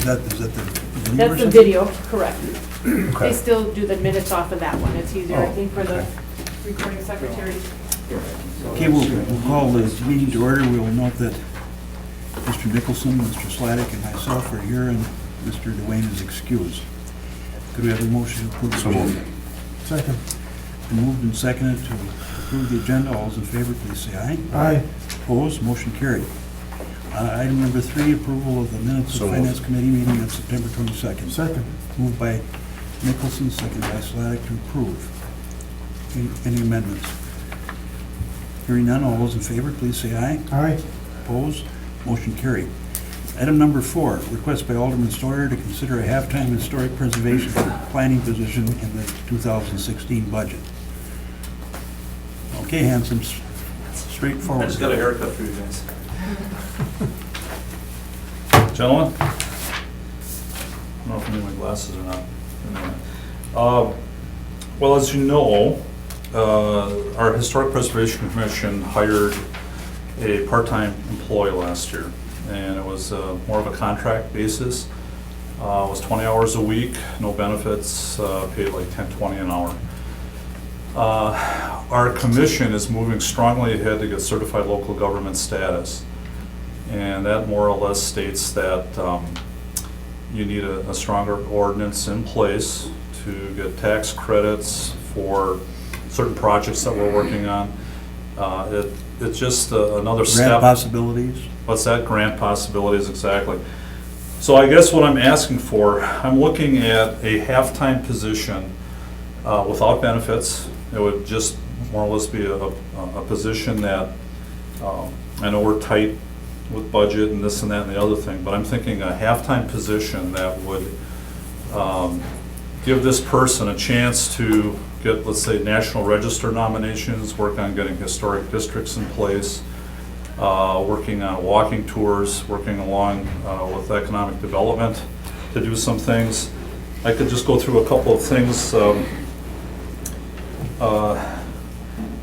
is that the video? That's or the something? video, correct. Okay. They still do the minutes off of that one. It's easier, I Oh, think, for the okay. recording secretary. Okay, we'll call the meeting to order. We'll note that Mr. Nicholson, Mr. Sladek, and myself are here, and Mr. Dwayne is excused. Could we have a motion to approve the agenda? Second. Been moved and seconded to approve the agenda. All those in favor, please say aye. Aye. Opposed, motion carried. Item number 3, approval of the minutes So of moved. Finance Committee meeting on September 22nd. Second. Moved by Nicholson, seconded by Sladek to approve. Any amendments? Hearing none, all those in favor, please say aye. Aye. Opposed, motion carried. Item number 4, request by Alderman Steuer to consider a half-time historic preservation planning position in the 2016 budget. Okay, Hanson, straightforward. I just got a haircut for you guys. Gentlemen? I don't know if I need my glasses or not. Well, as you know, our Historic Preservation Commission hired a part-time employee last year, and it was more of a contract basis. It was 20 hours a week, no benefits, paid like $10.20 an hour. Our commission is moving strongly ahead to get certified local government status. And that more or less states that you need a stronger ordinance in place to get tax credits for certain projects that we're working on. It's just another step. Grant possibilities? What's that? Grant possibilities, exactly. So I guess what I'm asking for, I'm looking at a half-time position without benefits. It would just more or less be a position that, I know we're tight with budget and this and that and the other thing, but I'm thinking a half-time position that would give this person a chance to get, let's say, National Register nominations, work on getting historic districts in place, working on walking tours, working along with economic development to do some things. I could just go through a couple of things.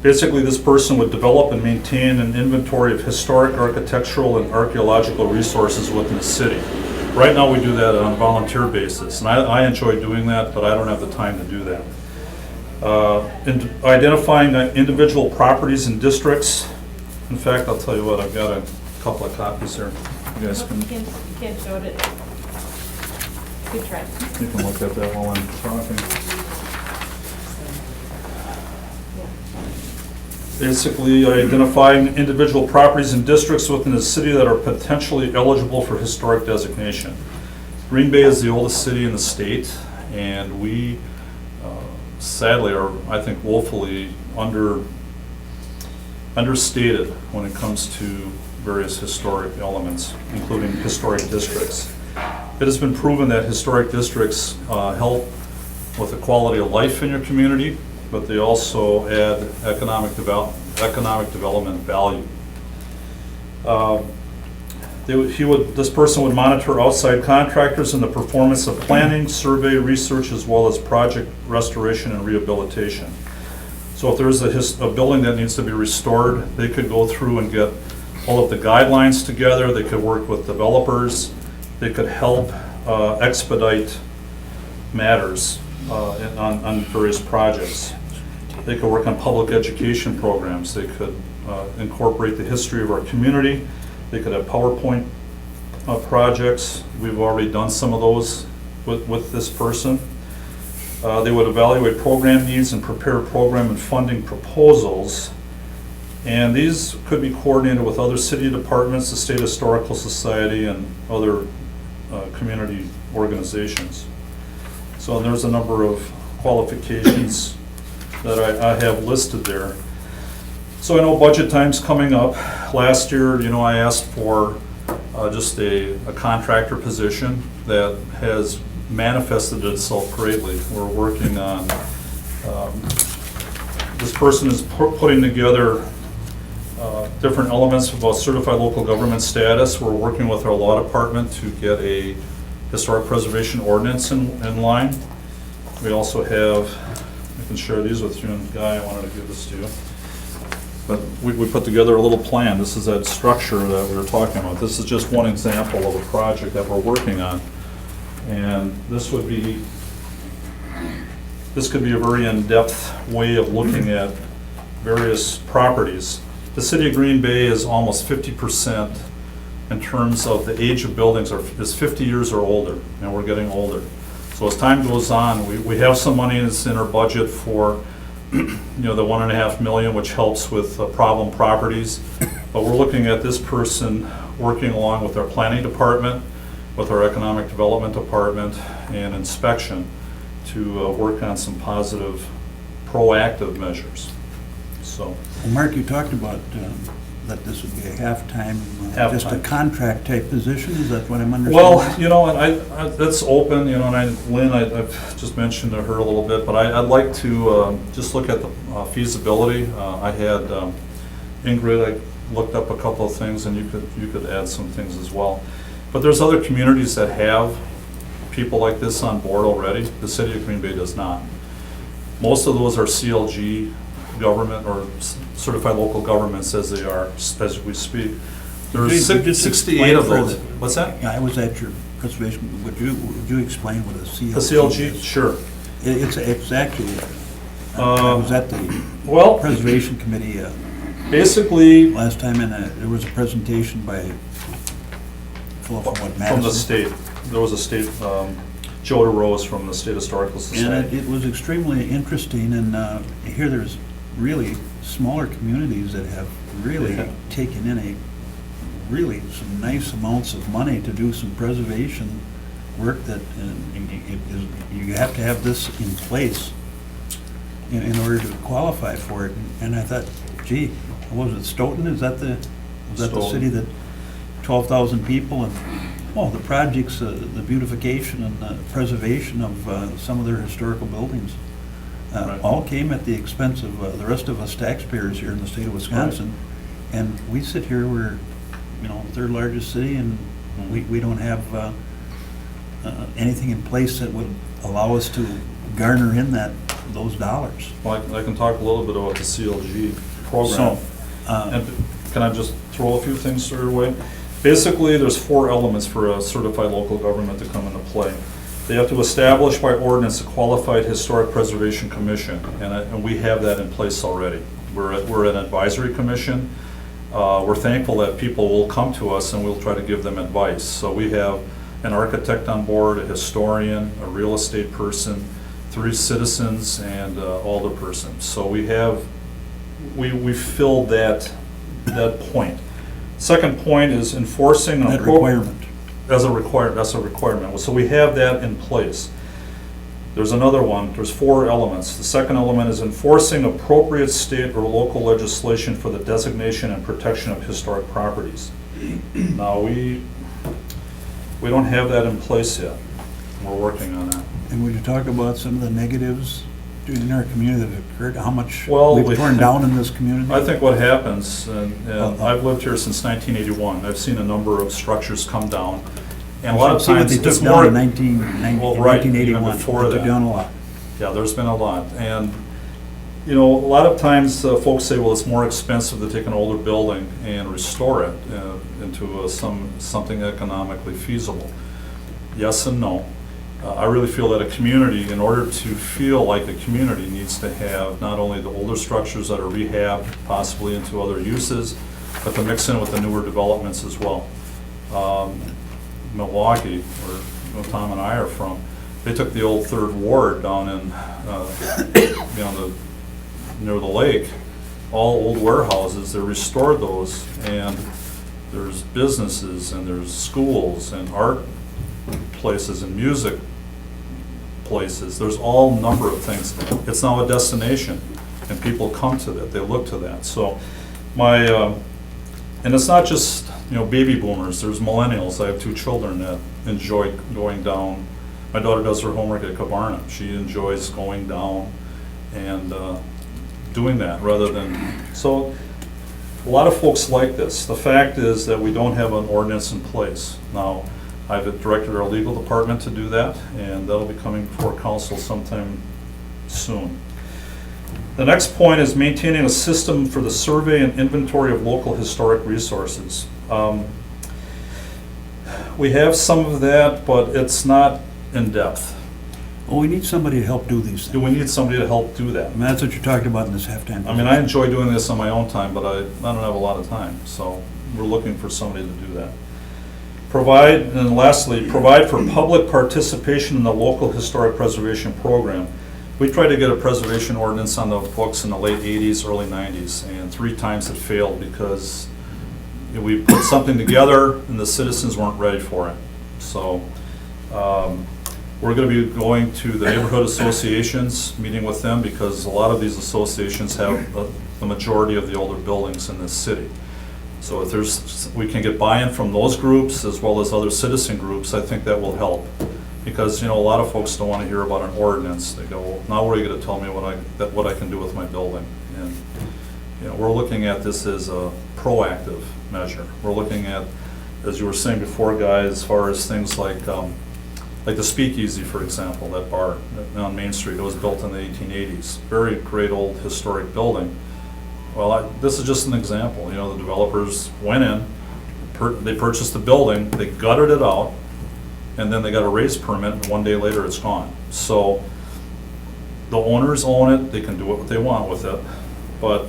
Basically, this person would develop and maintain an inventory of historic, architectural, and archaeological resources within the city. Right now, we do that on a volunteer basis, and I enjoy doing that, but I don't have the time to do that. Identifying individual properties and districts. In fact, I'll tell you what, I've got a couple of copies here. You guys can, You can't show it. Good try. you can look at that while I'm talking. Basically, identifying individual properties and districts within the city that are potentially eligible for historic designation. Green Bay is the oldest city in the state, and we sadly are, I think, woefully understated when it comes to various historic elements, including historic districts. It has been proven that historic districts help with the quality of life in your community, but they also add economic development value. This person would monitor outside contractors in the performance of planning, survey, research, as well as project restoration and rehabilitation. So if there's a building that needs to be restored, they could go through and get all of the guidelines together. They could work with developers. They could help expedite matters on various projects. They could work on public education programs. They could incorporate the history of our community. They could have PowerPoint projects. We've already done some of those with this person. They would evaluate program needs and prepare program and funding proposals. And these could be coordinated with other city departments, the State Historical Society, and other community organizations. So there's a number of qualifications that I have listed there. So I know budget time's coming up. Last year, I asked for just a contractor position that has manifested itself greatly. We're working on, this person is putting together different elements about certified local government status. We're working with our law department to get a historic preservation ordinance in line. We also have, I can share these with you, and Guy, I wanted to give this to you. But we put together a little plan. This is that structure that we were talking about. This is just one example of a project that we're working on. And this could be a very in-depth way of looking at various properties. The city of Green Bay is almost 50% in terms of the age of buildings is 50 years or older, and we're getting older. So as time goes on, we have some money that's in our budget for, the 1.5 million, which helps with problem properties. But we're looking at this person working along with our planning department, with our economic development department, and inspection to work on some positive, proactive measures. So, Well, Mark, you talked about that this would be a half-time, just a Half-time. contract type position, is that what I'm understanding? well, and I that's open, and Lynn, I've just mentioned to her a little bit, but I'd like to just look at the feasibility. I had Ingrid, I looked up a couple of things, and you could add some things as well. But there's other communities that have people like this on board already. The city of Green Bay does not. Most of those are CLG government or certified local governments as they are, as we speak. There's Just 68 of explain those. further. What's that? Yeah, I was at your presentation, would you explain what a CLG The CLG? is? Sure. It's actually, I was at the Well, Preservation Committee basically, last time, and there was a presentation by, from what, from the Madison? state, there was a state, Joe DeRose from the State Historical And Society. it was extremely interesting, and here there's really smaller communities that have really Yeah. taken in really some nice amounts of money to do some preservation work that, you have to have this in place in order to qualify for it. And I thought, gee, what was it, Stoughton, was that the Stoughton. city that, 12,000 people, and, the projects, the beautification and the preservation of some of their historical buildings, Right. all came at the expense of the rest of us taxpayers here in the state of Wisconsin. And we sit here, we're, third largest city, and we don't have anything in place that would allow us to garner in those dollars. Well, I can talk a little bit about the CLG program. And can I just throw a few things your way? Basically, there's 4 elements for a certified local government to come into play. They have to establish by ordinance a qualified historic preservation commission, and we have that in place already. We're an advisory commission. We're thankful that people will come to us and we'll try to give them advice. So we have an architect on board, a historian, a real estate person, 3 citizens, and alder person. So we filled that point. Second point is enforcing. That requirement. That's a requirement. So we have that in place. There's another one, there's 4 elements. The second element is enforcing appropriate state or local legislation for the designation and protection of historic properties. Now, we don't have that in place yet. We're working on that. And would you talk about some of the negatives in our community that have occurred? How much Well, we've torn down in this community? I think what happens, and I've lived here since 1981, I've seen a number of structures come down. And a lot of See what times, they it's took down more, in 1980 Well, right, even 1981. before They took that. down a lot. yeah, there's been a lot. And, a lot of times folks say, well, it's more expensive to take an older building and restore it into something economically feasible. Yes and no. I really feel that a community, in order to feel like a community, needs to have not only the older structures that are rehabbed, possibly into other uses, but to mix in with the newer developments as well. Milwaukee, where Tom and I are from, they took the old Third Ward down in, near the lake, all old warehouses. They restored those, and there's businesses, and there's schools, and art places, and music places. There's all number of things. It's now a destination, and people come to that. They look to that. So and it's not just baby boomers. There's millennials. I have 2 children that enjoy going down. My daughter does her homework at Kavarna. She enjoys going down and doing that rather than. So a lot of folks like this. The fact is that we don't have an ordinance in place now. I've directed our legal department to do that, and that'll be coming before council sometime soon. The next point is maintaining a system for the survey and inventory of local historic resources. We have some of that, but it's not in depth. Well, we need somebody to help do these Do things. we need somebody to help do that? I mean, that's what you're talking about in this halftime. I mean, I enjoy doing this on my own time, but I don't have a lot of time, so we're looking for somebody to do that. Provide, and lastly, provide for public participation in the local historic preservation program. We tried to get a preservation ordinance on the books in the late 80s, early 90s, and 3 times it failed because we put something together and the citizens weren't ready for it. So, we're going to be going to the neighborhood associations, meeting with them, because a lot of these associations have the majority of the older buildings in this city. So if we can get buy-in from those groups as well as other citizen groups, I think that will help. Because, a lot of folks don't want to hear about an ordinance. They go, well, now what are you going to tell me what I can do with my building? And, we're looking at this as a proactive measure. We're looking at, as you were saying before, Guy, as far as things like the Speakeasy, for example, that bar on Main Street, it was built in the 1880s. Very great old historic building. Well, this is just an example. The developers went in, they purchased the building, they gutted it out, and then they got a raise permit, and 1 day later it's gone. So the owners own it, they can do what they want with it, but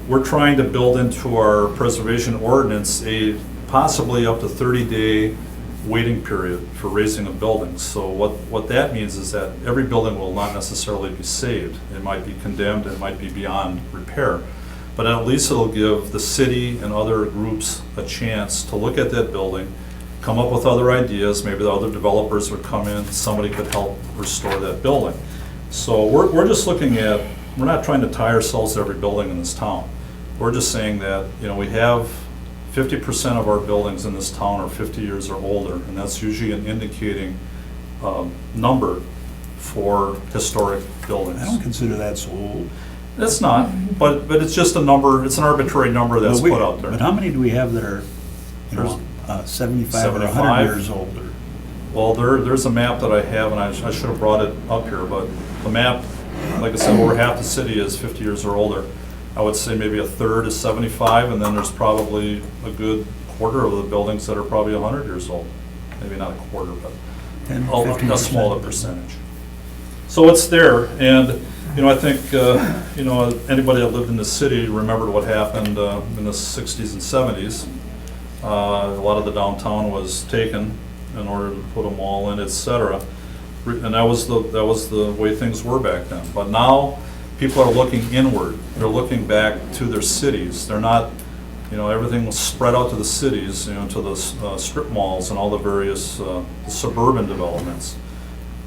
we're trying to build into our preservation ordinance a possibly up to 30-day waiting period for raising of buildings. So what that means is that every building will not necessarily be saved. It might be condemned, it might be beyond repair. But at least it'll give the city and other groups a chance to look at that building, come up with other ideas. Maybe the other developers would come in, somebody could help restore that building. So we're just looking at, we're not trying to tie ourselves to every building in this town. We're just saying that, we have 50% of our buildings in this town are 50 years or older, and that's usually an indicating number for historic buildings. I don't consider that so old. It's not, but it's just a number, it's an arbitrary number that's But we- put out there. But how many do we have that are, 75 or 100 years old? Well, there's a map that I have, and I should have brought it up here, but the map, like I said, over half the city is 50 years or older. I would say maybe a third is 75, and then there's probably a good quarter of the buildings that are probably 100 years old. Maybe not a quarter, but 10, a 15%. smaller percentage. So it's there, and, I think, anybody that lived in the city remembered what happened in the 60s and 70s. A lot of the downtown was taken in order to put a mall in, et cetera. And that was the way things were back then. But now, people are looking inward. They're looking back to their cities. They're not, everything was spread out to the cities, to the strip malls and all the various suburban developments.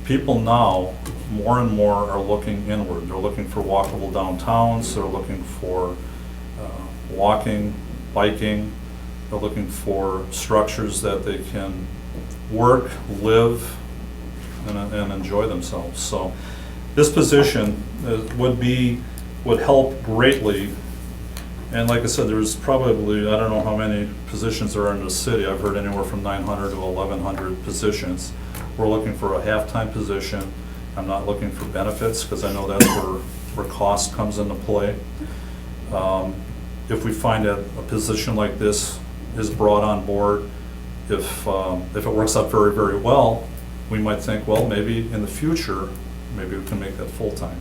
People now, more and more, are looking inward. They're looking for walkable downtowns. They're looking for walking, biking. They're looking for structures that they can work, live, and enjoy themselves. So this position would help greatly. And like I said, there's probably, I don't know how many positions there are in the city. I've heard anywhere from 900 to 1,100 positions. We're looking for a half-time position. I'm not looking for benefits, because I know that's where cost comes into play. If we find that a position like this is brought on board, if it works out very, very well, we might think, well, maybe in the future, maybe we can make that full-time.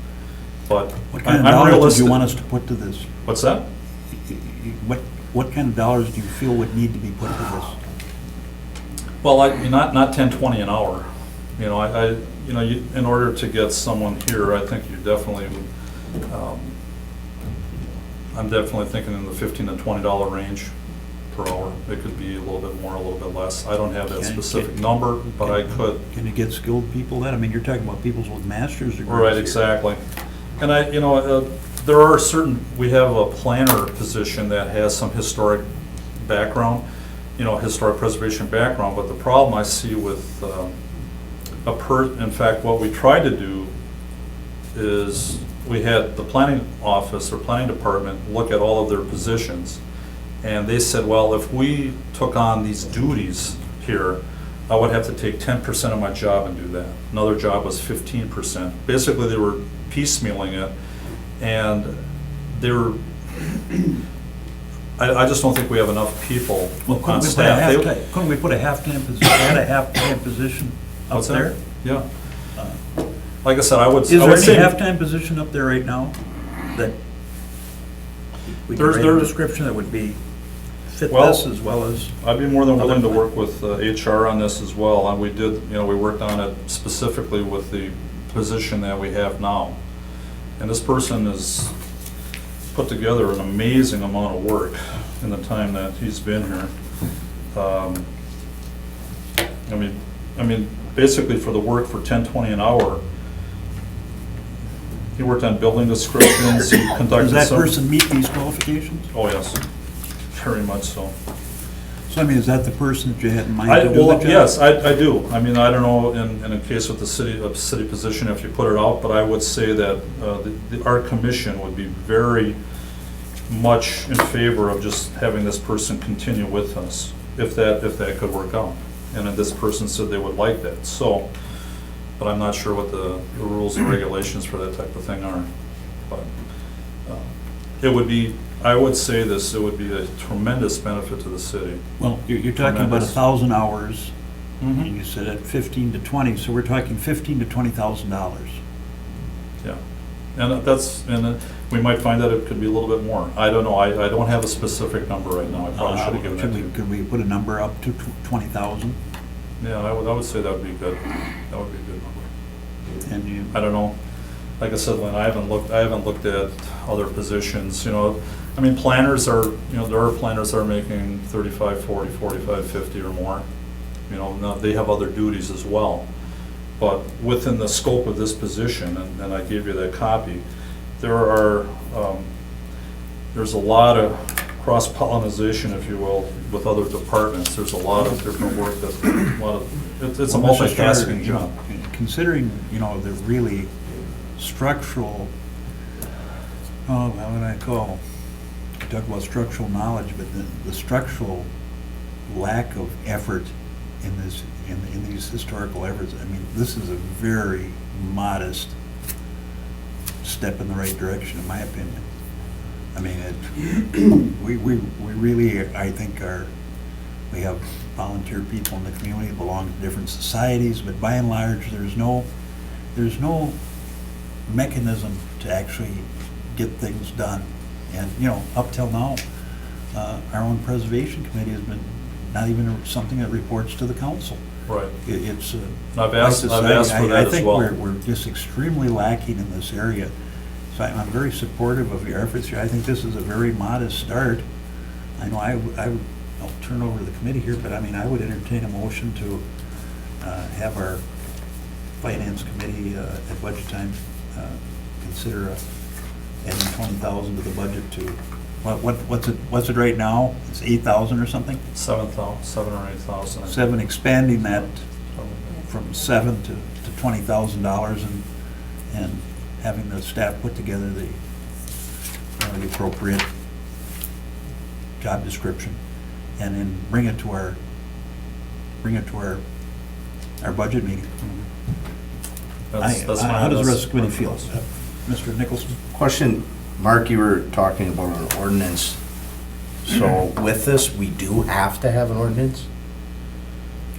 But What kind of I'm dollars do realistic. you want us to put to this? What's that? What kind of dollars do you feel would need to be put to this? Well, not 10, 20 an hour. In order to get someone here, I think you definitely, I'm definitely thinking in the $15 to $20 range per hour. It could be a little bit more, a little bit less. I don't have that specific number, but I could. Can you get skilled people then? I mean, you're talking about people with master's degrees. Right, here. exactly. And there are we have a planner position that has some historic background, historic preservation background, but the problem I see with in fact, what we tried to do is we had the planning office or planning department look at all of their positions, and they said, well, if we took on these duties here, I would have to take 10% of my job and do that. Another job was 15%. Basically, they were piecemealing it, and they were, I just don't think we have enough people Well, on staff. couldn't we put a half-time position? up What's that? there? Yeah. Like I said, I would Is there say. any halftime position up there right now that we can There's- write a there- description that would be, fit Well, this as well as? I'd be more than willing to Other- work with HR on this as well, and we did, we worked on it specifically with the position that we have now. And this person has put together an amazing amount of work in the time that he's been here. I mean, basically for the work for 10-20 an hour, he worked on building descriptions, he conducted Does some. that person meet these qualifications? Oh, yes, very much so. So I mean, is that the person that you had in mind I, to do the well, job? yes, I do. I mean, I don't know in a case with the city position if you put it out, but I would say that our commission would be very much in favor of just having this person continue with us, if that could work out. And then this person said they would like that, so, but I'm not sure what the rules and regulations for that type of thing are. But it would be, I would say this, it would be a tremendous benefit to the city. Well, you're talking about Tremendous. 1,000 hours, Mm-hmm. and you said at 15 to 20, so we're talking $15,000 to $20,000. Yeah, and we might find that it could be a little bit more. I don't know, I don't have a specific number right now, I probably should have given that to you. Could we put a number up to 20,000? Yeah, I would say that would be good, that would be a good number. And you, I don't know, like I said, Lynn, I haven't looked at other positions, I mean, planners are, there are planners that are making 35, 40, 45, 50 or more. Now, they have other duties as well. But within the scope of this position, and I gave you that copy, there's a lot of cross-pollination, if you will, with other departments. There's a lot of different work it's a Well, Mr. Starter, multitasking job. Considering, the really structural, what would I call, you talk about structural knowledge, but the structural lack of effort in this, in these historical efforts, I mean, this is a very modest step in the right direction, in my opinion. I mean, we really, I think, we have volunteer people in the community that belong to different societies, but by and large, there's no mechanism to actually get things done. And, up till now, our own preservation committee has been not even something that reports to the council. Right. It's. I've asked for that as well. I think we're just extremely lacking in this area. So I'm very supportive of your efforts here. I think this is a very modest start. I know I'll turn over to the committee here, but I mean, I would entertain a motion to have our finance committee at budget time consider adding 20,000 to the budget to, what's it right now? It's 8,000 or something? 7 or 8,000. 7, expanding that from 7 to $20,000 and having the staff put together the appropriate job description and then bring it to our budget meeting. That's my- How does the rest of the that's- committee feel? Mr. Nicholson? Question, Mark, you were talking about an ordinance. So with this, we do have to have an ordinance?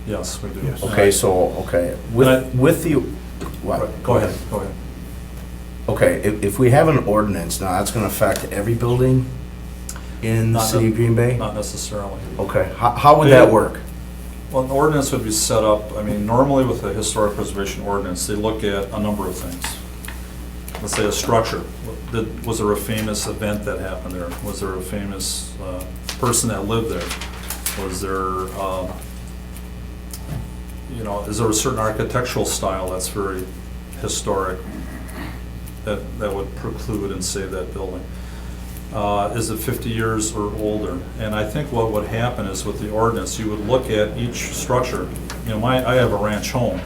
Yes, we do. Yes. Okay, okay. With the, what? Right, Go ahead. Okay, if we have an ordinance, now that's gonna affect every building in the Not city of Green Bay? Not necessarily. Okay, how would that work? Well, an ordinance would be set up, I mean, normally with a historic preservation ordinance, they look at a number of things. Let's say a structure. Was there a famous event that happened there? Was there a famous person that lived there? Was there, is there a certain architectural style that's very historic that would preclude and save that building? Is it 50 years or older? And I think what would happen is with the ordinance, you would look at each structure. I have a ranch home.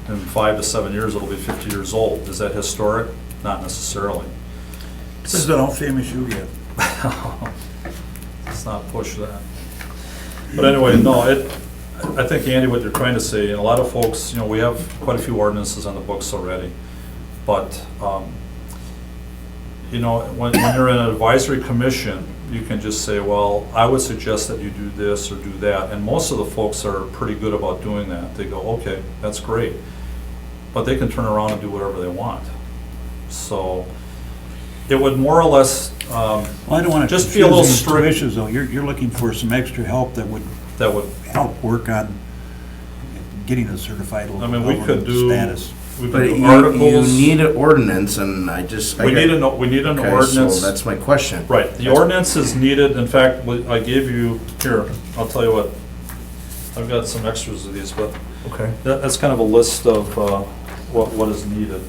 In 5 to 7 years, it'll be 50 years old. Is that historic? Not necessarily. This is an all famous you yet. Let's not push that. But anyway, no, I think, Andy, what you're trying to say, and a lot of folks, we have quite a few ordinances on the books already. But, when you're in an advisory commission, you can just say, well, I would suggest that you do this or do that. And most of the folks are pretty good about doing that. They go, okay, that's great. But they can turn around and do whatever they want. So it would more or less, Well, I don't want to just be a little confuse these two strict. issues, though. You're looking for some extra help that would help work on getting a certified I local mean, we could government do, status. we But could do you articles. need an ordinance, and I just. We need an Okay, ordinance. so that's my question. Right, the ordinance is needed, in fact, I gave you, here, I'll tell you what, I've got some extras of these, but Okay. that's kind of a list of what is needed.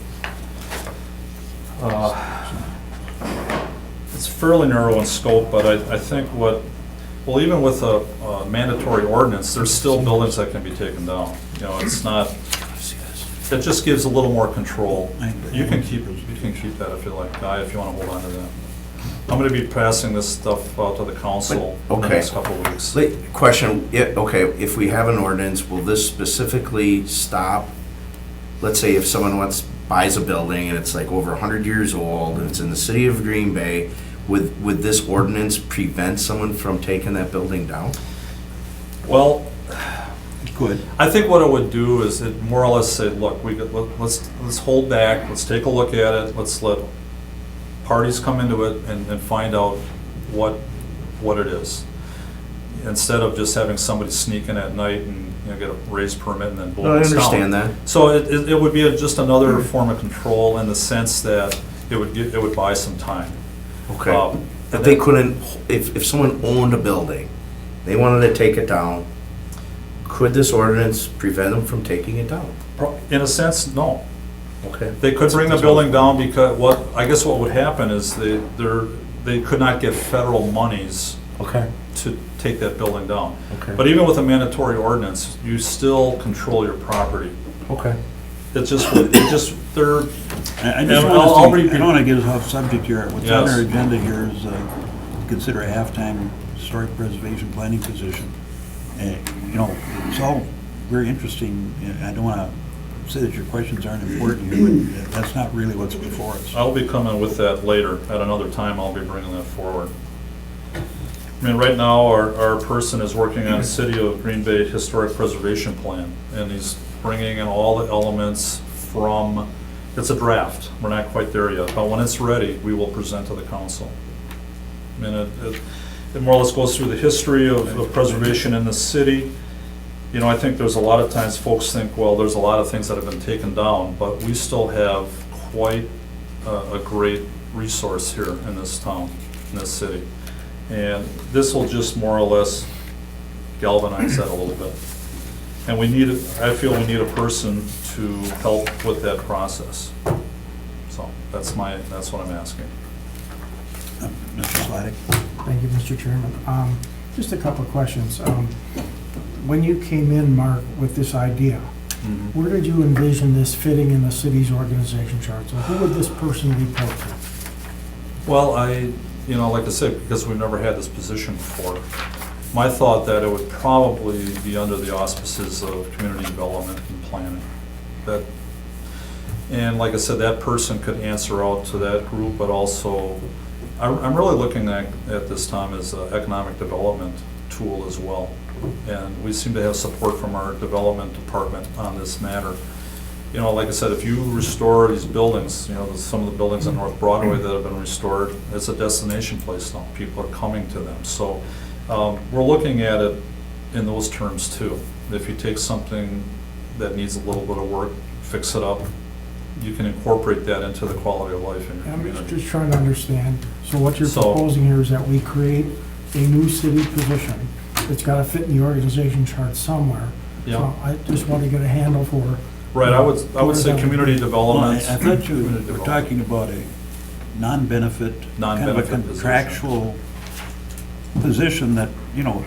It's fairly narrow in scope, but I think well, even with a mandatory ordinance, there's still buildings that can be taken down. You know, it's not, it just gives a little more control. You can keep that if you like, Guy, if you want to hold on to that. I'm going to be passing this stuff out to the council in the Okay. next couple of weeks. Question, okay, if we have an ordinance, will this specifically stop, let's say if someone buys a building and it's like over 100 years old and it's in the city of Green Bay, would this ordinance prevent someone from taking that building down? Well, It could. I think what it would do is it more or less say, look, let's hold back, let's take a look at it, let's let parties come into it and find out what it is. Instead of just having somebody sneak in at night and, you know, get a raised permit and then boom, No, I it's down. understand that. So it would be just another form of control in the sense that it would buy some time. Okay. If and they then- couldn't, if someone owned a building, they wanted to take it down, could this ordinance prevent them from taking it down? In a sense, no. Okay. They could bring the building down because I guess what would happen is they could not get federal monies Okay. to take that building down. Okay. But even with a mandatory ordinance, you still control your property. Okay. They're, I just And I'll want read- to, I don't want to get us off subject here. What's on Yes. our agenda here is consider a halftime historic preservation planning position. You know, it's all very interesting. I don't want to say that your questions aren't important here, but that's not really what's before us. I'll be coming with that later. At another time, I'll be bringing that forward. I mean, right now, our person is working on a City of Green Bay Historic Preservation Plan, and he's bringing in all the elements from, it's a draft. We're not quite there yet, but when it's ready, we will present to the council. I mean, it more or less goes through the history of preservation in the city. You know, I think there's a lot of times folks think, well, there's a lot of things that have been taken down, but we still have quite a great resource here in this town, in this city. And this will just more or less galvanize that a little bit. And I feel we need a person to help with that process. So that's what I'm asking. Mr. Sladek? Thank you, Mr. Chairman. Just a couple of questions. When you came in, Mark, with this idea, where did you envision this fitting in the city's organization chart? So who would this person report to? Well, like I said, because we've never had this position before, my thought that it would probably be under the auspices of community development and planning. And like I said, that person could answer out to that group, but also, I'm really looking at this time as an economic development tool as well. And we seem to have support from our development department on this matter. You know, like I said, if you restore these buildings, you know, some of the buildings on North Broadway that have been restored, it's a destination place now. People are coming to them. So we're looking at it in those terms too. If you take something that needs a little bit of work, fix it up, you can incorporate that into the quality of life in your I'm community. just trying to understand. So what you're So- proposing here is that we create a new city position. It's got to fit in the organization chart somewhere. Yeah. So I just want to get a handle for. Right, I would say community Well, I development. thought you community were development. talking about a non-benefit, kind of a Non-benefit position. contractual position that, you know,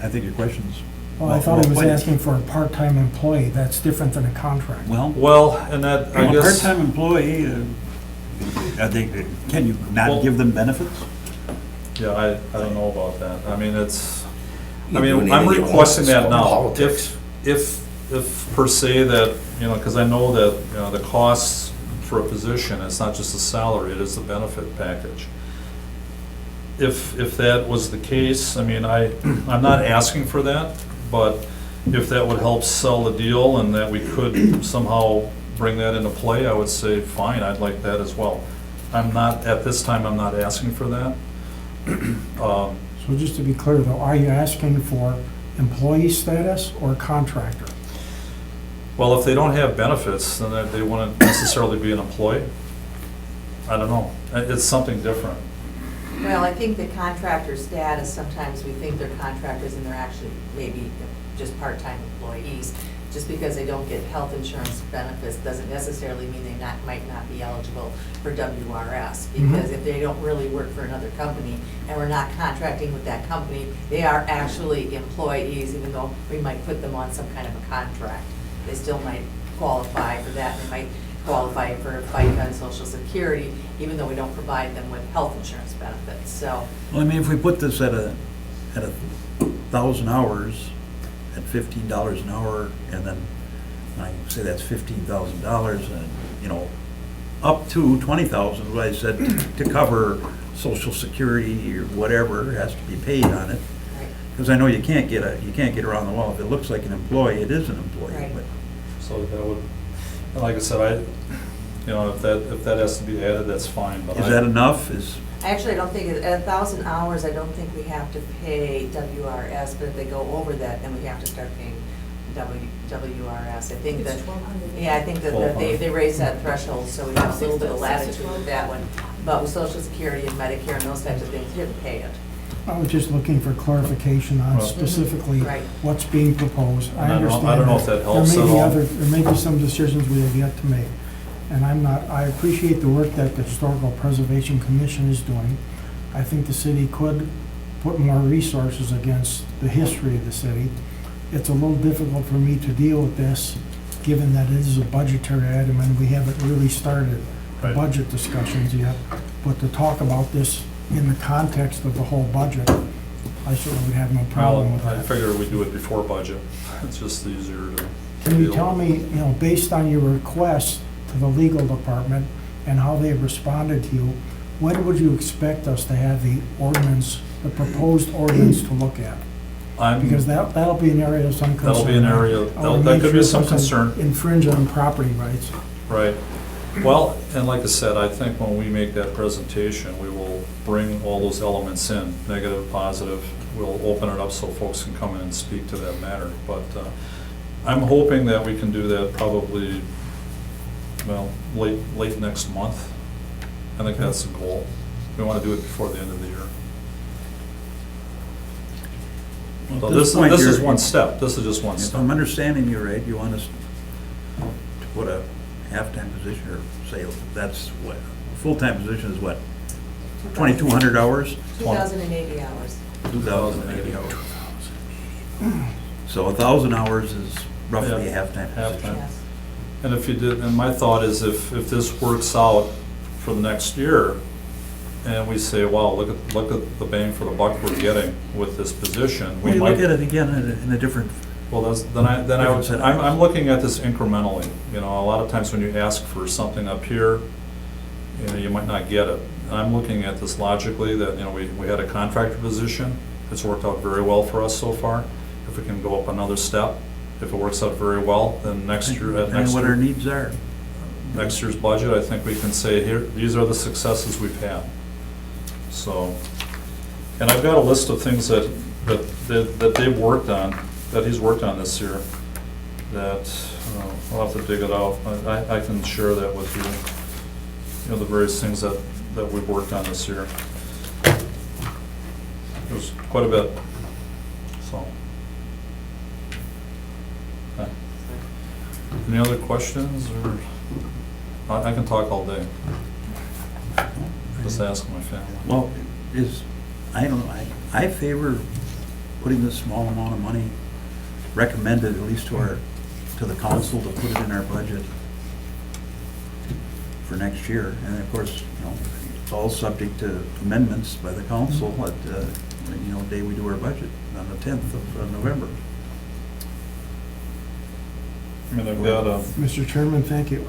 I think your question's. Well, I thought he was well, asking for a part-time employee. That's different than a contract. Well, Well, and that, I a guess. part-time employee, can you Well- not give them benefits? Yeah, I don't know about that. I mean, it's, You do anything I'm you want. requesting It's that called now. politics. If per se that, you know, because I know that, you know, the costs for a position, it's not just the salary, it is the benefit package. if that was the case, I mean, I'm not asking for that, but if that would help sell the deal and that we could somehow bring that into play, I would say, fine, I'd like that as well. I'm not, at this time, I'm not asking for that. So just to be clear though, are you asking for employee status or contractor? Well, if they don't have benefits, then they wouldn't necessarily be an employee. I don't know. It's something different. Well, I think the contractor status, sometimes we think they're contractors and they're actually maybe just part-time employees. Just because they don't get health insurance benefits doesn't necessarily mean they might not be eligible for WRS. Because if they don't really work for another company and we're not contracting with that company, they are actually employees, even though we might put them on some kind of a contract. They still might qualify for that, and they might qualify for FICA and Social Security, even though we don't provide them with health insurance benefits, so. Well, I mean, if we put this at 1,000 hours, at $15 an hour, and then I say that's $15,000, and, you know, up to $20,000, what I said, to cover Social Security or whatever has to be paid on it. Right. Because I know you can't get around the wall. If it looks like an employee, it is an employee. Right. But So that would, and like I said, if that has to be added, that's fine, but is that enough? Actually, I don't think, at 1,000 hours, I don't think we have to pay WRS, but if they go over that, then we have to start paying WRS. I think that, yeah, I think that they raise that threshold, so we have a little bit of latitude with that one. But with Social Security and Medicare and those types of things, you have to pay it. I was just looking for clarification on Well- specifically Right. what's being proposed. I I don't know- I understand don't know if that helps there at may be all. there may be some decisions we have yet to make. And I appreciate the work that the Historical Preservation Commission is doing. I think the city could put more resources against the history of the city. It's a little difficult for me to deal with this, given that it is a budgetary item and we haven't really started the Right. budget discussions yet. But to talk about this in the context of the whole budget, I certainly would have no problem with I that. figure we do it before budget. It's just easier to. Can you deal tell with. me, based on your request to the legal department and how they responded to you, when would you expect us to have the ordinance, the proposed ordinance to look at? Because that'll be an area of some concern. That'll be an area, I wanna that make could be sure some it doesn't concern. infringe on property rights. Right. Well, and like I said, I think when we make that presentation, we will bring all those elements in, negative, positive. We'll open it up so folks can come in and speak to that matter. But I'm hoping that we can do that probably, well, late next month. I think that's the goal. We want to do it before the end of the year. Well, So at this point, is you're- one step. This is just one If step. I'm understanding you right, you want us to put a half-time position, or say, that's what, full-time position is what? 2,200 hours? 2,080 hours. 2,080 hours. So 1,000 hours is roughly Yeah, a half-time position. half-time. Yes. And if you did, and my thought is if this works out for the next year, and we say, wow, look at the bang for the buck we're getting with this position, Well, we you might. look at it again in a different, Well, I'm looking at this incrementally. A lot of times when you ask for something up here, you might not get it. And I'm looking at this logically, that, we had a contractor position. It's worked out very well for us so far. If we can go up another step, if it works out very well, then next year, and what our needs are. next year's budget, I think we can say, here, these are the successes we've had. So, and I've got a list of things that they've worked on, that he's worked on this year, that, I'll have to dig it out. I can share that with you, the various things that we've worked on this year. It was quite a bit, so. Okay. Any other questions, or, I can talk all day. Just ask my family. Well, I don't know, I favor putting this small amount of money, recommended at least to the council to put it in our budget for next year. And of course, it's all subject to amendments by the council at, the day we do our budget on the 10th of November. I mean, I've got a, Mr. Chairman, thank you.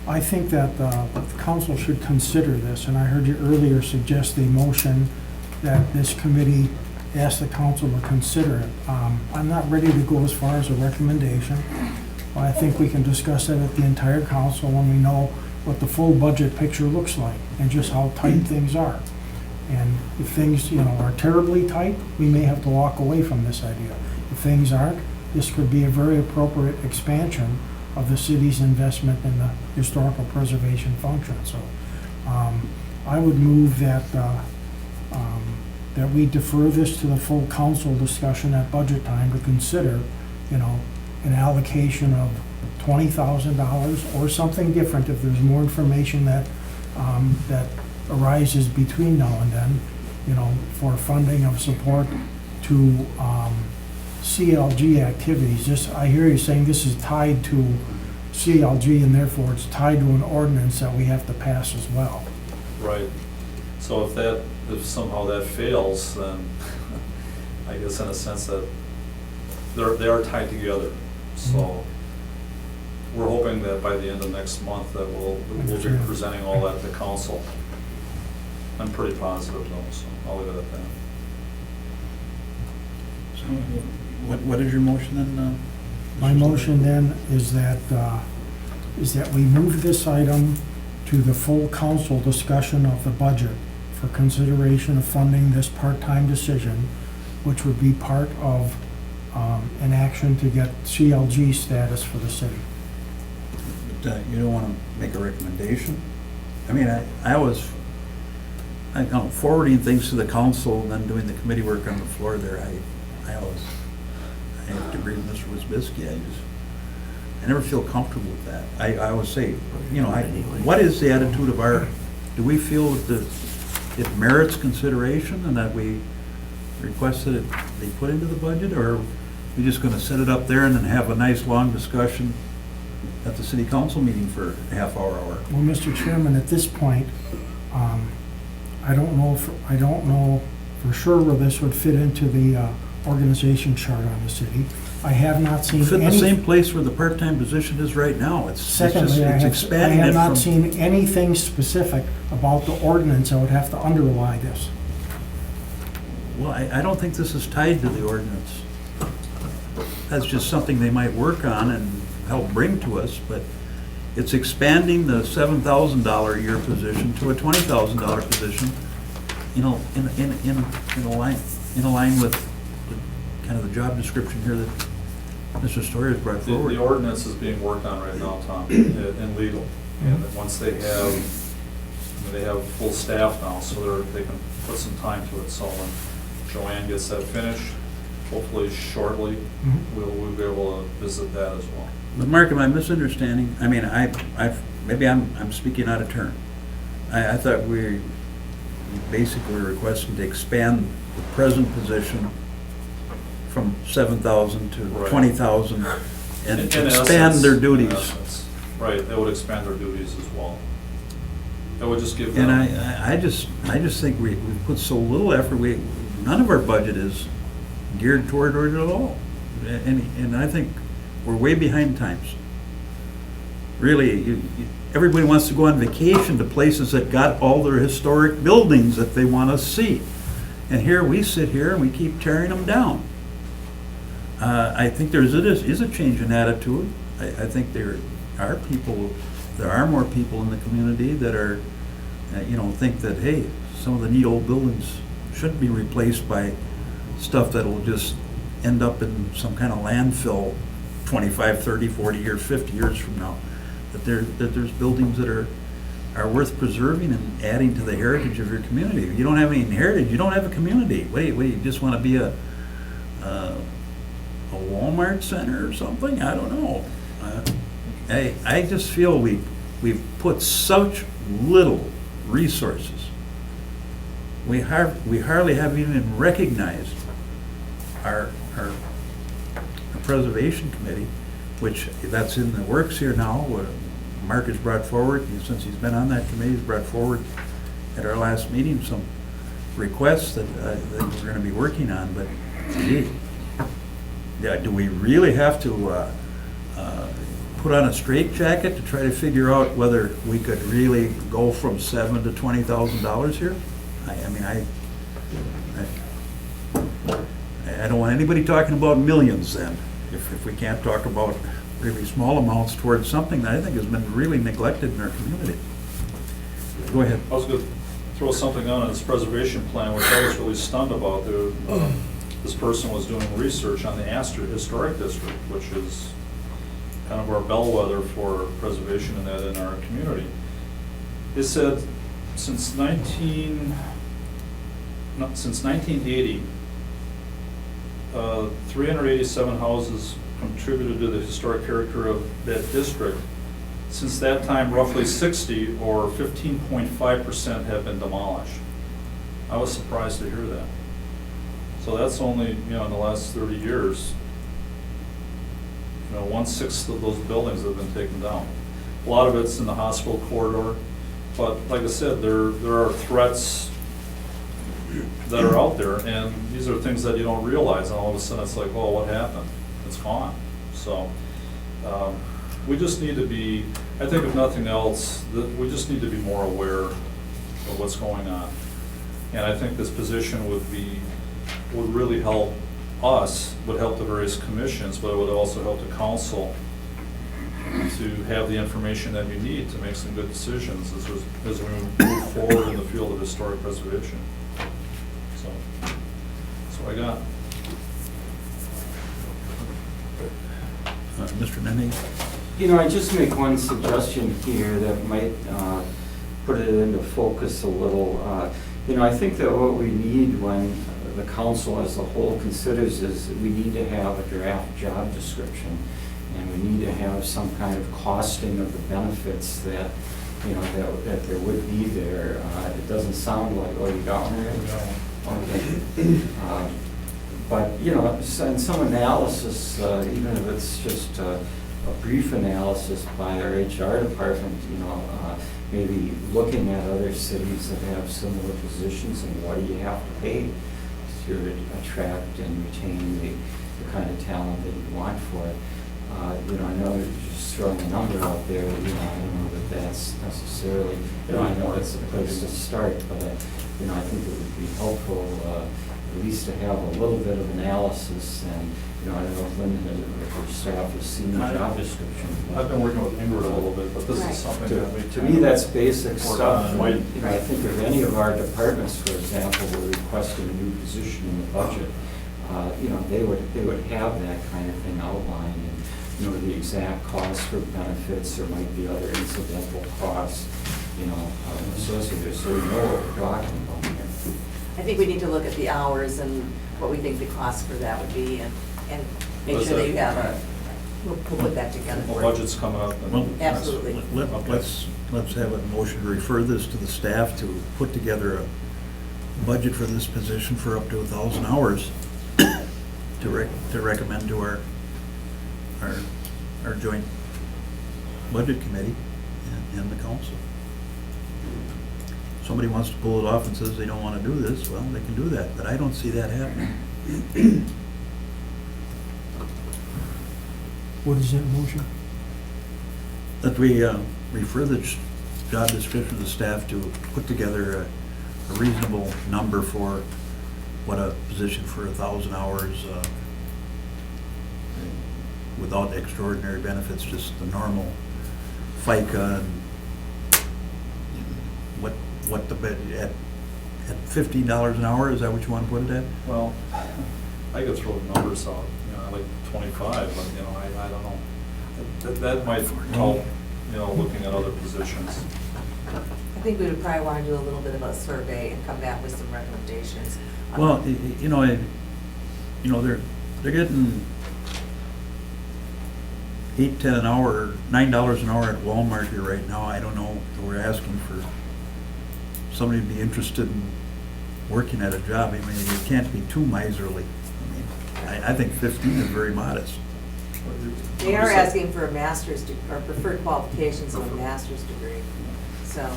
I think that the council should consider this, and I heard you earlier suggest a motion that this committee ask the council to consider it. I'm not ready to go as far as a recommendation, but I think we can discuss it at the entire council when we know what the full budget picture looks like and just how tight things are. And if things, are terribly tight, we may have to walk away from this idea. If things aren't, this could be a very appropriate expansion of the city's investment in the historical preservation function. So I would move that that we defer this to the full council discussion at budget time to consider, an allocation of $20,000 or something different if there's more information that arises between now and then, for funding of support to CLG activities. I hear you saying this is tied to CLG and therefore it's tied to an ordinance that we have to pass as well. Right. So if somehow that fails, then I guess in a sense that they are tied together. So we're hoping that by the end of next month that we'll be presenting all that to council. I'm pretty positive though, so I'll leave it at that. So what is your motion then? My motion then is that we move this item to the full council discussion of the budget for consideration of funding this part-time decision, which would be part of an action to get CLG status for the city. But you don't want to make a recommendation? I mean, I forwarding things to the council and then doing the committee work on the floor there, I have to agree with Mr. Wisbisky. I never feel comfortable with that. I always say, what is the attitude of do we feel that it merits consideration and that we request that it be put into the budget, or are we just gonna set it up there and then have a nice long discussion at the city council meeting for a half hour? Well, Mr. Chairman, at this point, I don't know for sure where this would fit into the organization chart on the city. I have not seen Fit in the any. same place where the part-time position is right now. Secondly, It's I expanding have it not from. seen anything specific about the ordinance that would have to underlie this. Well, I don't think this is tied to the ordinance. That's just something they might work on and help bring to us, but it's expanding the $7,000 a year position to a $20,000 position, in line with kind of the job description here that Mr. Story has brought forward. The ordinance is being worked on right now, Tom, in legal. And then once they have full staff now, so they can put some time to it. So when Joanne gets that finished, hopefully shortly, we'll be able to visit that as well. But Mark, am I misunderstanding? I mean, maybe I'm speaking out of turn. I thought we basically were requesting to expand the present position from 7,000 to Right. 20,000 and In expand essence, their in duties. essence. Right, they would expand their duties as well. That would just give them. And I just think we put so little effort, none of our budget is geared toward it at all. And I think we're way behind times. Really, everybody wants to go on vacation to places that got all their historic buildings that they want to see. And here, we sit here and we keep tearing them down. I think there is a change in attitude. I think there are more people in the community that are, think that, hey, some of the neat old buildings shouldn't be replaced by stuff that'll just end up in some kind of landfill 25, 30, 40 years, 50 years from now. That there's buildings that are worth preserving and adding to the heritage of your community. If you don't have any heritage, you don't have a community. What do you just want to be a Walmart center or something? I don't know. I just feel we've put such little resources. We hardly have even recognized our preservation committee, which that's in the works here now. What Mark has brought forward, since he's been on that committee, he's brought forward at our last meeting some requests that we're going to be working on. But gee, do we really have to put on a straitjacket to try to figure out whether we could really go from $7,000 to $20,000 here? I don't want anybody talking about millions then, if we can't talk about really small amounts towards something that I think has been really neglected in our community. Go ahead. I was gonna throw something on this preservation plan, which I was really stunned about. This person was doing research on the Astor Historic District, which is kind of our bellwether for preservation in our community. It said since 1980, 387 houses contributed to the historic character of that district. Since that time, roughly 60 or 15.5% have been demolished. I was surprised to hear that. So that's only, in the last 30 years, 1/6 of those buildings have been taken down. A lot of it's in the hospital corridor, but like I said, there are threats that are out there, and these are things that you don't realize, and all of a sudden it's like, oh, what happened? It's gone. So we just need to be, I think if nothing else, we just need to be more aware of what's going on. And I think this position would really help us, would help the various commissions, but it would also help the council to have the information that you need to make some good decisions as we move forward in the field of historic preservation. So, that's what I got. Mr. Nenny? I just make one suggestion here that might put it into focus a little. I think that what we need when the council as a whole considers is that we need to have a draft job description, and we need to have some kind of costing of the benefits that, that there would be there. It doesn't sound like, oh, you got one there? Okay. But, and some analysis, even if it's just a brief analysis by our HR department, maybe looking at other cities that have similar positions and what do you have to pay to attract and retain the kind of talent that you want for it. I know you're just throwing a number out there, I don't know that that's necessarily, I know it's a place to start, but I think it would be helpful at least to have a little bit of analysis, and, I don't know if Linda or her staff has seen the job description. I've been working with Ingrid a little bit, but this is something that we. To me, that's basic stuff. on. I think if any of our departments, for example, were requesting a new position in the budget, they would have that kind of thing outlined, and, the exact costs for benefits, there might be other incidental costs, associated, so we know what we're talking about here. I think we need to look at the hours and what we think the cost for that would be, and make What's sure that that? you have we'll put that together Well, for you. budget's coming up. and- Well, Absolutely. Let's have a motion to refer this to the staff to put together a budget for this position for up to 1,000 hours to recommend to our joint budget committee and the council. Somebody wants to pull it off and says they don't want to do this, well, they can do that, but I don't see that happening. What is that motion? That we refer the job description to the staff to put together a reasonable number for what a position for 1,000 hours without extraordinary benefits, just the normal FICA and what the bid at $15 an hour, is that what you want to put it at? Well, I could throw numbers out, like 25, but, I don't know. That might help, looking at other positions. I think we would probably want to do a little bit of a survey and come back with some recommendations. Well, they're getting $8, $10 an hour, $9 an hour at Walmart here right now. I don't know, we're asking for somebody to be interested in working at a job. I mean, you can't be too miserly. I think 15 is very modest. They are asking for a master's, or preferred qualifications of a master's degree, so.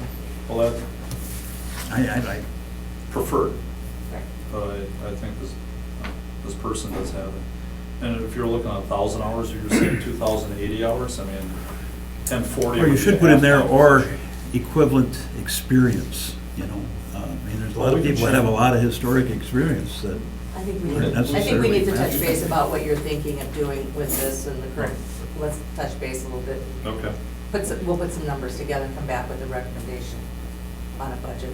Well, that I preferred, Right. but I think this person does have it. And if you're looking at 1,000 hours, you're saying 2,080 hours, I mean, 1040. Or you should put in there, or equivalent experience, you know? I mean, there's a lot of people that have a lot of historic experience that, I think we Not need, I think we necessarily need to touch practical. base about what you're thinking of doing with this and the current, let's touch base a little bit. Okay. We'll put some numbers together and come back with a recommendation on a budget.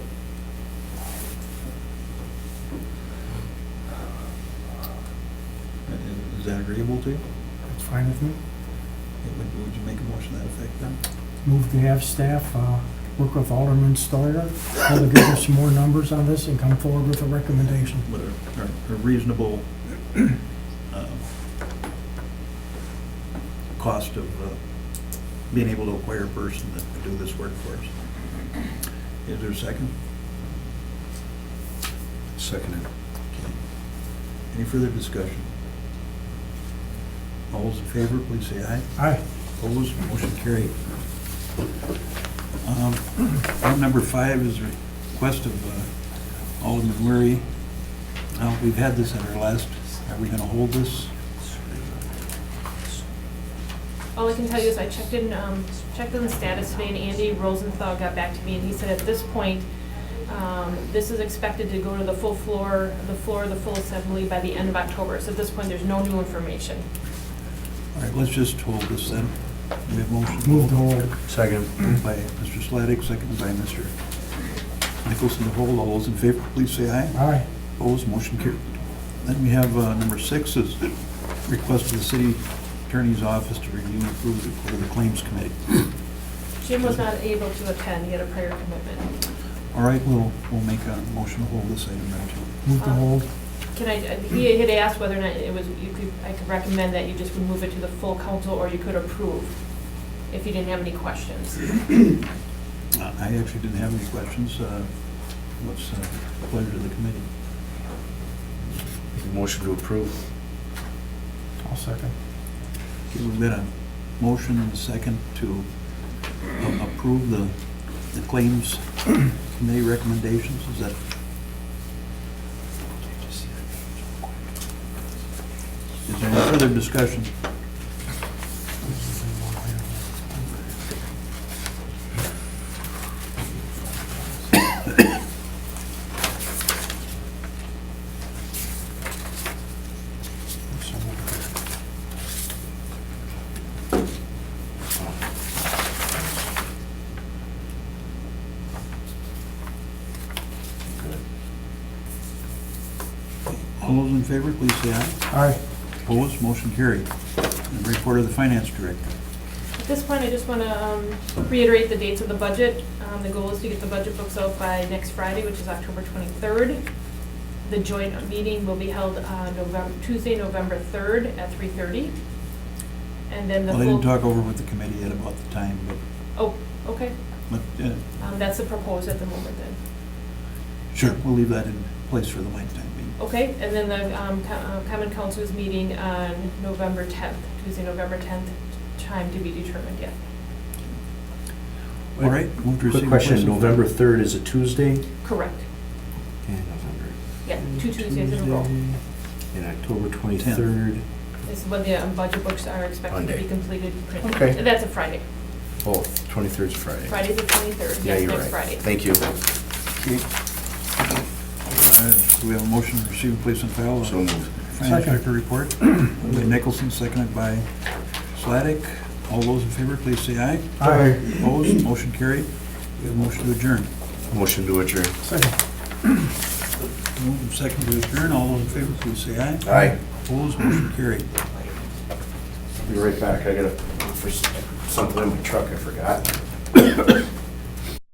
is that agreeable to you? That's fine with me. Would you make a motion to that effect then? Move to have staff work with Alderman Steuer, try to give us some more numbers on this and come forward with a recommendation. What a reasonable cost of being able to acquire a person that could do this work for us. Is there a second? Seconded. Okay. Any further discussion? All those in favor, please say aye. Aye. Opposed, motion carried. Item number 5 is a request of Alderman Weary. Now, we've had this at our last, are we going to hold this? All I can tell you is I checked in the status today, and Andy Rosenthal got back to me, and he said at this point, this is expected to go to the full floor of the full assembly by the end of October. So at this point, there's no new information. All right, let's just hold this then. We have motion. Move to hold. Second. Moved by Mr. Sladek, seconded by Mr. Nicholson to hold. All those in favor, please say aye. Aye. Opposed, motion carried. Then we have number 6 is request of the city attorney's office to review and approve the report of the claims committee. Jim was not able to attend. He had a prior commitment. All right, we'll make a motion to hold this item then too. Move to hold. Can I, he had asked whether or not I could recommend that you just would move it to the full council, or you could approve if you didn't have any questions. I actually didn't have any questions. What's the pleasure of the committee? Motion to approve. I'll second. Okay, we've got a motion and a second to approve the claims committee recommendations. Is that? Is there any further discussion? All those in favor, please say aye. Aye. Opposed, motion carried. And report of the finance director. At this point, I just want to reiterate the dates of the budget. The goal is to get the budget books out by next Friday, which is October 23rd. The joint meeting will be held on Tuesday, November 3rd at 3:30. And then the Well, I full... didn't talk over with the committee yet about the time, Oh, okay. but That's the proposed at the moment then. sure, we'll leave that in place for the night time being. Okay, and then the Common Council is meeting on November 10th, Tuesday, November 10th, time to be determined yet. All right, move to receive. Quick and question, place in- November 3rd is a Tuesday? Correct. And November. Yeah, 2 Tuesdays in a row. And October 23rd. This is when the budget books are expected to Monday. be completed. printed. Okay. That's a Friday. Oh, 23rd is Friday. Friday's the 23rd, Yeah, yes, you're next right. Friday. Thank you. Okay. Do we have a motion to receive and place on file? So moved. Finance director report. Moved by Nicholson, seconded by Sladek. All those in favor, please say aye. Aye. Opposed, motion carried. We have a motion to adjourn. Motion to adjourn. Second. Moved and seconded to adjourn. All those in favor, please say aye. Aye. Opposed, motion carried. Be right back. I gotta, for something in my truck I forgot.